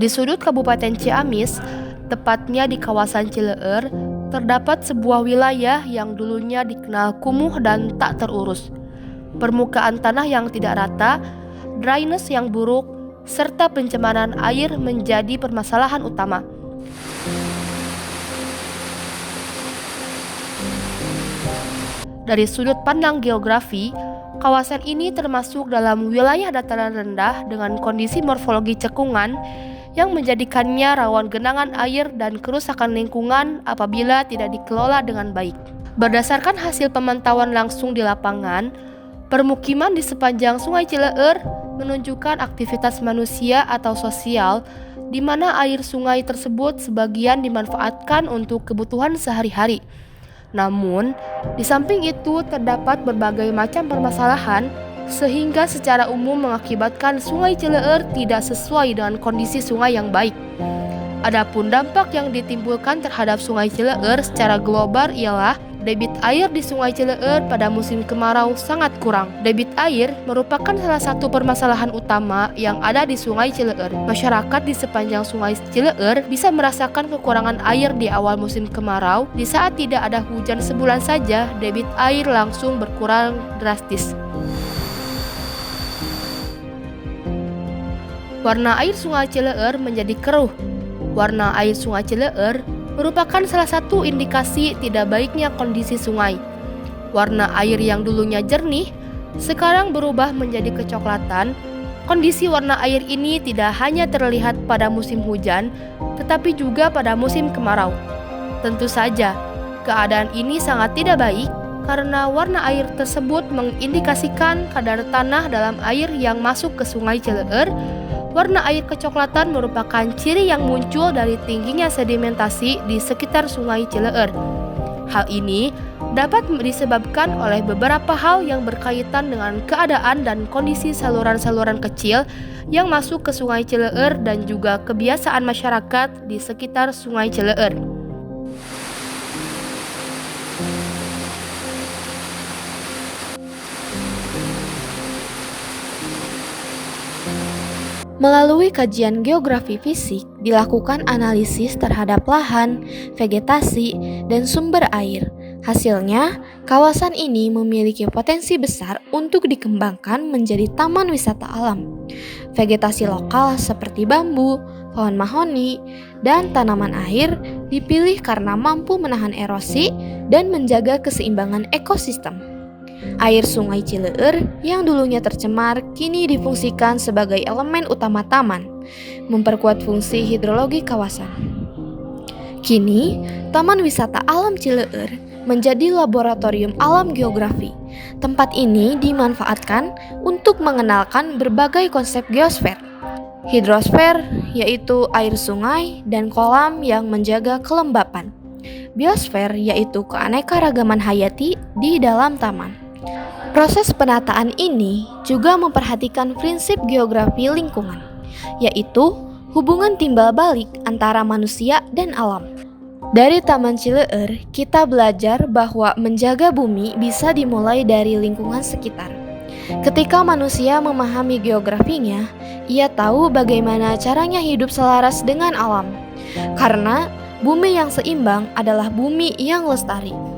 Di sudut Kabupaten Ciamis, tepatnya di kawasan Cileur, terdapat sebuah wilayah yang dulunya dikenal kumuh dan tak terurus. Permukaan tanah yang tidak rata, drainase yang buruk, serta pencemaran air menjadi permasalahan utama. Dari sudut pandang geografi, kawasan ini termasuk dalam wilayah dataran rendah dengan kondisi morfologi cekungan yang menjadikannya rawan genangan air dan kerusakan lingkungan apabila tidak dikelola dengan baik. Berdasarkan hasil pemantauan langsung di lapangan, permukiman di sepanjang Sungai Cileur menunjukkan aktivitas manusia atau sosial di mana air sungai tersebut sebagian dimanfaatkan untuk kebutuhan sehari-hari. Namun, di samping itu terdapat berbagai macam permasalahan sehingga secara umum mengakibatkan Sungai Cileur tidak sesuai dengan kondisi sungai yang baik. Adapun dampak yang ditimbulkan terhadap Sungai Cileur secara global ialah debit air di Sungai Cileur pada musim kemarau sangat kurang. Debit air merupakan salah satu permasalahan utama yang ada di Sungai Cileur. Masyarakat di sepanjang Sungai Cileur bisa merasakan kekurangan air di awal musim kemarau. Di saat tidak ada hujan sebulan saja, debit air langsung berkurang drastis. Warna air Sungai Cileur menjadi keruh. Warna air Sungai Cileur merupakan salah satu indikasi tidak baiknya kondisi sungai. Warna air yang dulunya jernih, sekarang berubah menjadi kecoklatan. Kondisi warna air ini tidak hanya terlihat pada musim hujan, tetapi juga pada musim kemarau. Tentu saja, keadaan ini sangat tidak baik karena warna air tersebut mengindikasikan kadar tanah dalam air yang masuk ke Sungai Cileur. Warna air kecoklatan merupakan ciri yang muncul dari tingginya sedimentasi di sekitar Sungai Cileur. Hal ini dapat disebabkan oleh beberapa hal yang berkaitan dengan keadaan dan kondisi saluran-saluran kecil yang masuk ke Sungai Cileur dan juga kebiasaan masyarakat di sekitar Sungai Cileur. Melalui kajian geografi fisik, dilakukan analisis terhadap lahan, vegetasi, dan sumber air. Hasilnya, kawasan ini memiliki potensi besar untuk dikembangkan menjadi taman wisata alam. Vegetasi lokal seperti bambu, pohon mahoni, dan tanaman air dipilih karena mampu menahan erosi dan menjaga keseimbangan ekosistem. Air Sungai Cileur yang dulunya tercemar kini difungsikan sebagai elemen utama taman, memperkuat fungsi hidrologi kawasan. Kini, Taman Wisata Alam Cileur menjadi laboratorium alam geografi. Tempat ini dimanfaatkan untuk mengenalkan berbagai konsep geosfer. Hidrosfer, yaitu air sungai dan kolam yang menjaga kelembapan. Biosfer, yaitu keanekaragaman hayati di dalam taman. Proses penataan ini juga memperhatikan prinsip geografi lingkungan, yaitu hubungan timbal balik antara manusia dan alam. Dari Taman Cileur, kita belajar bahwa menjaga bumi bisa dimulai dari lingkungan sekitar. Ketika manusia memahami geografinya, ia tahu bagaimana caranya hidup selaras dengan alam. Karena bumi yang seimbang adalah bumi yang lestari.